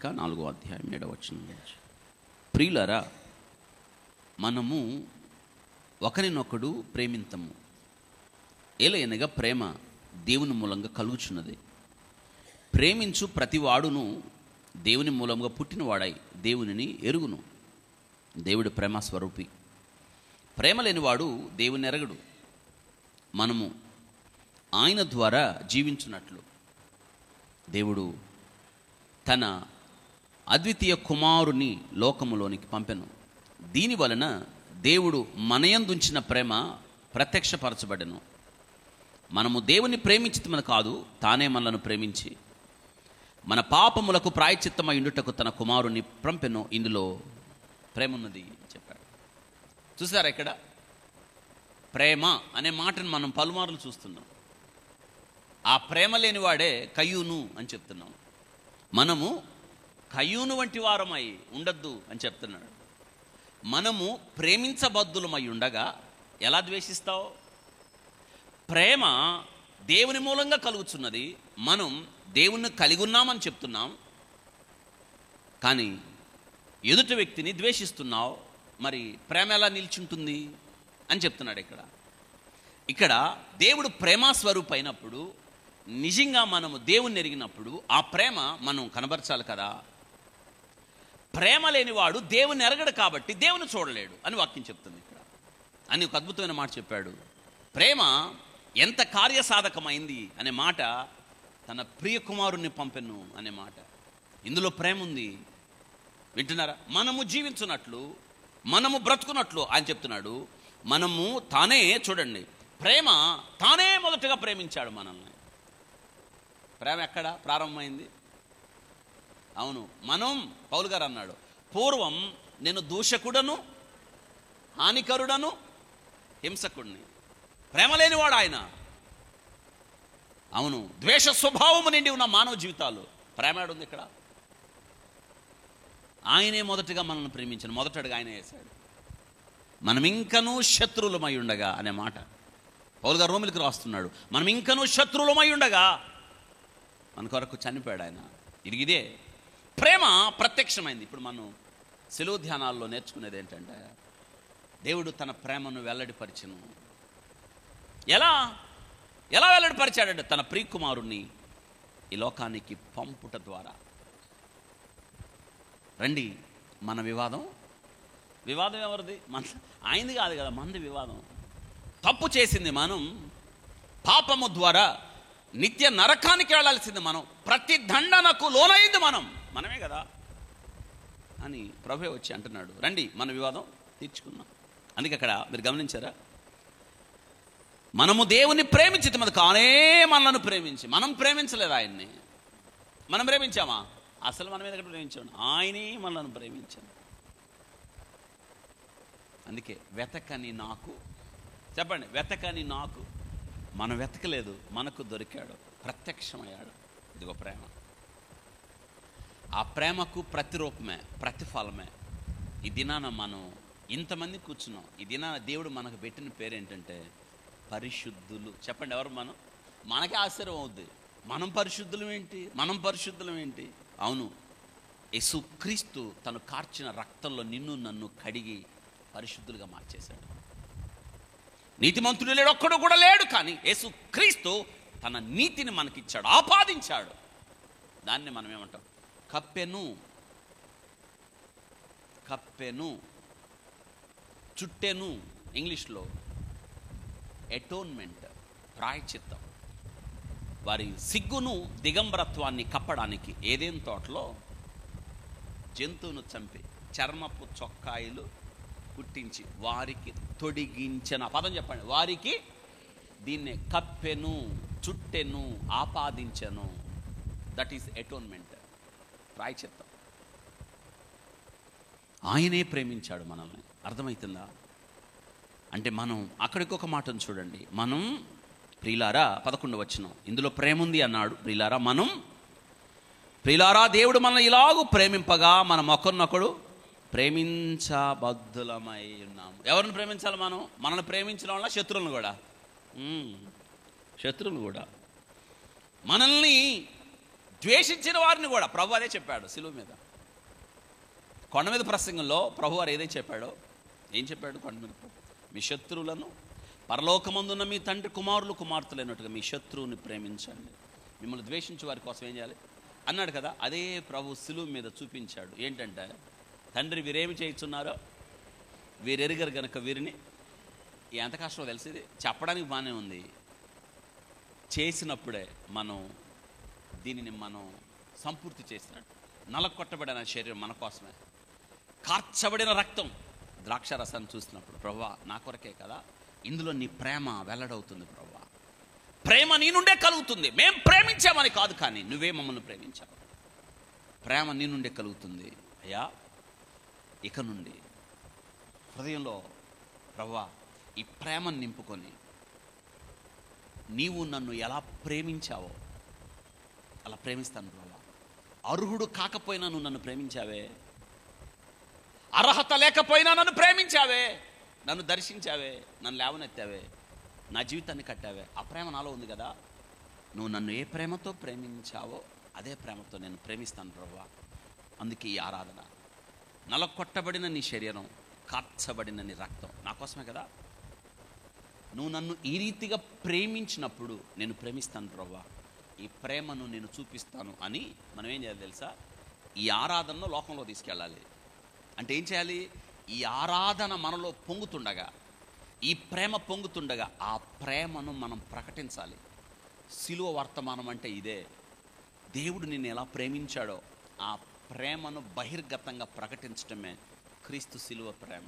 పత్రిక 4వ అధ్యాయం 7వ వచనం నుంచి, ప్రియులారా మనము ఒకరినొకడు ప్రేమింతము, ఏలయనగా ప్రేమ దేవుని మూలంగా కలుగుచున్నది. ప్రేమించు ప్రతివాడును దేవుని మూలంగా పుట్టినవాడై దేవునిని ఎరుగును. దేవుడు ప్రేమ స్వరూపి. ప్రేమ లేనివాడు దేవుని ఎరగడు. మనము ఆయన ద్వారా జీవించున్నట్లు దేవుడు తన అద్వితీయ కుమారుని లోకములోనికి పంపెను. దీని వలన దేవుడు మనయందుంచిన ప్రేమ ప్రత్యక్షపరచబడెను. మనము దేవుని ప్రేమించితమని కాదు, తానే మనలను ప్రేమించి మన పాపములకు ప్రాయశ్చిత్తమై ఉండుటకు తన కుమారుని పంపెను. ఇందులో ప్రేమ ఉన్నది చెప్పాడు. చూసారా, ఇక్కడ ప్రేమ అనే మాటను మనం పలుమార్లు చూస్తున్నాం. ఆ ప్రేమ లేనివాడే కయ్యూను అని చెప్తున్నాం. మనము కయ్యూను వంటి వారమై ఉండద్దు అని చెప్తున్నాడు. మనము ప్రేమించబద్దులమై ఉండగా ఎలా ద్వేషిస్తావు? ప్రేమ దేవుని మూలంగా కలుగుతున్నది. మనం దేవుణ్ణి కలిగి ఉన్నామని చెప్తున్నాం, కానీ ఎదుటి వ్యక్తిని ద్వేషిస్తున్నావు. మరి ప్రేమ ఎలా నిల్చుంటుంది అని చెప్తున్నాడు. ఇక్కడ దేవుడు ప్రేమ స్వరూప అయినప్పుడు, నిజంగా మనము దేవుణ్ణి ఎరిగినప్పుడు ఆ ప్రేమ మనం కనబరచాలి కదా. ప్రేమ లేనివాడు దేవుని ఎరగడు కాబట్టి దేవుని చూడలేడు అని వాక్యం చెప్తుంది. ఇక్కడ అని ఒక అద్భుతమైన మాట చెప్పాడు. ప్రేమ ఎంత కార్యసాధకమైంది అనే మాట, తన ప్రియ కుమారుణ్ణి పంపెను అనే మాట, ఇందులో ప్రేమ ఉంది. వింటున్నారా? మనము జీవించున్నట్లు, మనము బ్రతుకున్నట్లు ఆయన చెప్తున్నాడు. మనము తానే, చూడండి, ప్రేమ తానే మొదటగా ప్రేమించాడు మనల్ని. ప్రేమ ఎక్కడ ప్రారంభమైంది? అవును, మనం, పౌలు గారు అన్నాడు, పూర్వం నేను దూషకుడను, హానికరుడను, హింసకుడిని. ప్రేమ లేనివాడు ఆయన. అవును, ద్వేష స్వభావము నిండి ఉన్న మానవ జీవితాలు. ప్రేమ ఏడుంది ఇక్కడ? ఆయనే మొదటగా మనల్ని ప్రేమించాను. మొదటగా ఆయన వేశాడు. మనం ఇంకనూ శత్రువులమై ఉండగా అనే మాట పౌలు గారు రోమిలికి రాస్తున్నాడు. మనం ఇంకనూ శత్రువులమై ఉండగా మన కొరకు చనిపోయాడు ఆయన. ఇదే ప్రేమ ప్రత్యక్షమైంది. ఇప్పుడు మనం సెలవు ధ్యానాల్లో నేర్చుకునేది ఏంటంటే, దేవుడు తన ప్రేమను వెల్లడిపరిచెను. ఎలా వెల్లడిపరిచాడంటే, తన ప్రియకుమారుణ్ణి ఈ లోకానికి పంపుట ద్వారా. రండి, మన వివాదం ఎవరిది? ఆయనది కాదు కదా, మనది వివాదం. తప్పు చేసింది మనం, పాపము ద్వారా నిత్య నరకానికి వెళ్ళాల్సింది మనం, ప్రతి దండనకు లోనైంది మనమే కదా అని ప్రభువే వచ్చి అంటున్నాడు. రండి, మన వివాదం తీర్చుకున్నాం. అందుకే అక్కడ మీరు గమనించారా, మనము దేవుని ప్రేమించి మన కానే మనల్ని ప్రేమించి, మనం ప్రేమించలేదు ఆయన్ని. మనం ప్రేమించామా? అసలు మనం ఎక్కడ ప్రేమించాము? ఆయనే మనల్ని ప్రేమించాను. అందుకే వెతకని నాకు, చెప్పండి, వెతకని నాకు. మనం వెతకలేదు, మనకు దొరికాడు, ప్రత్యక్షమయ్యాడు. ఇదిగో ప్రేమ. ఆ ప్రేమకు ప్రతిరూపమే, ప్రతిఫలమే. ఈ దినాన మనం ఇంతమంది కూర్చున్నాం. ఈ దినాన దేవుడు మనకు పెట్టిన పేరు ఏంటంటే పరిశుద్ధులు. చెప్పండి, ఎవరు మనం? మనకే ఆశ్చర్యం అవుద్ది. మనం పరిశుద్ధులం ఏంటి? అవును, యేసుక్రీస్తు తను కార్చిన రక్తంలో నిన్ను నన్ను కడిగి పరిశుద్ధులుగా మార్చేశాడు. నీతిమంతుడు లేడు, ఒక్కడు కూడా లేడు. కానీ యేసుక్రీస్తు తన నీతిని మనకిచ్చాడు, ఆపాదించాడు. దాన్ని మనం ఏమంటాం? కప్పెను, చుట్టెను. ఇంగ్లీష్లో అటోన్మెంట్, ప్రాయశ్చిత్తం. వారి సిగ్గును, దిగంబరత్వాన్ని కప్పడానికి ఏదేన్ తోటలో జంతువును చంపి చర్మపు చొక్కాయిలు కుట్టించి వారికి తొడిగించిన. పదం చెప్పండి, వారికి. దీన్నే కప్పెను, చుట్టెను, ఆపాదించెను. దట్ ఈస్ అటోన్మెంట్, ప్రాయశ్చిత్తం. ఆయనే ప్రేమించాడు మనల్ని. అర్థమవుతుందా? అంటే మనం అక్కడికి ఒక మాటను చూడండి. మనం ప్రియులారా, 11వ వచనం, ఇందులో ప్రేమ ఉంది అన్నాడు. ప్రియులారా దేవుడు మనల్ని ఇలాగూ ప్రేమింపగా మనం ఒకరినొకడు ప్రేమించబద్దులమై ఉన్నాము. ఎవరిని ప్రేమించాలి మనం? మనల్ని ప్రేమించడం వల్ల శత్రువులను కూడా మనల్ని ద్వేషించిన వారిని కూడా ప్రభు అదే చెప్పాడు సిలువ మీద. కొండ మీద ప్రసంగంలో ప్రభు వారు ఏదైతే చెప్పాడో, ఏం చెప్పాడు కొండ మీద? మీ శత్రువులను పరలోకమందున్న మీ తండ్రి కుమారులు కుమార్తెలైనట్టుగా మీ శత్రువుని ప్రేమించండి, మిమ్మల్ని ద్వేషించే వారి కోసం ఏం చేయాలి అన్నాడు కదా. అదే ప్రభు సిలువ మీద చూపించాడు. ఏంటంటే, తండ్రి వీరేమి చేయించున్నారో వీరెరుగరు గనక వీరిని. ఎంత కష్టమో తెలిసింది, చెప్పడానికి బాగానే ఉంది, చేసినప్పుడే మనం దీనిని మనం సంపూర్తి చేసినట్టు. నలకొట్టబడిన శరీరం మన కోసమే, కార్చబడిన రక్తం, ద్రాక్ష రసాన్ని చూసినప్పుడు ప్రభువా నా కొరకే కదా, ఇందులో నీ ప్రేమ వెల్లడవుతుంది ప్రభువా. ప్రేమ నీ నుండే కలుగుతుంది, మేం ప్రేమించామని కాదు, కానీ నువ్వే మమ్మల్ని ప్రేమించావు. ప్రేమ నీ నుండే కలుగుతుంది అయ్యా. ఇక నుండి హృదయంలో ప్రభువా ఈ ప్రేమను నింపుకొని నీవు నన్ను ఎలా ప్రేమించావో అలా ప్రేమిస్తాను ప్రభువా. అర్హుడు కాకపోయినా నువ్వు నన్ను ప్రేమించావే, అర్హత లేకపోయినా నన్ను ప్రేమించావే, నన్ను దర్శించావే, నన్ను లేవనెత్తావే, నా జీవితాన్ని కట్టావే. ఆ ప్రేమ నాలో ఉంది కదా. నువ్వు నన్ను ఏ ప్రేమతో ప్రేమించావో అదే ప్రేమతో నేను ప్రేమిస్తాను ప్రభువా. అందుకే ఈ ఆరాధన. నలకొట్టబడిన నీ శరీరం, కార్చబడిన నీ రక్తం నా కోసమే కదా. నువ్వు నన్ను ఈ రీతిగా ప్రేమించినప్పుడు నేను ప్రేమిస్తాను ప్రభువా, ఈ ప్రేమను నేను చూపిస్తాను అని మనం ఏం చేయాలి తెలుసా? ఈ ఆరాధనను లోకంలో తీసుకెళ్ళాలి. అంటే ఏం చేయాలి? ఈ ఆరాధన మనలో పొంగుతుండగా, ఈ ప్రేమ పొంగుతుండగా ఆ ప్రేమను మనం ప్రకటించాలి. సిలువ వర్తమానం అంటే ఇదే. దేవుడు నిన్ను ఎలా ప్రేమించాడో ఆ ప్రేమను బహిర్గతంగా ప్రకటించడమే క్రీస్తు సిలువ ప్రేమ.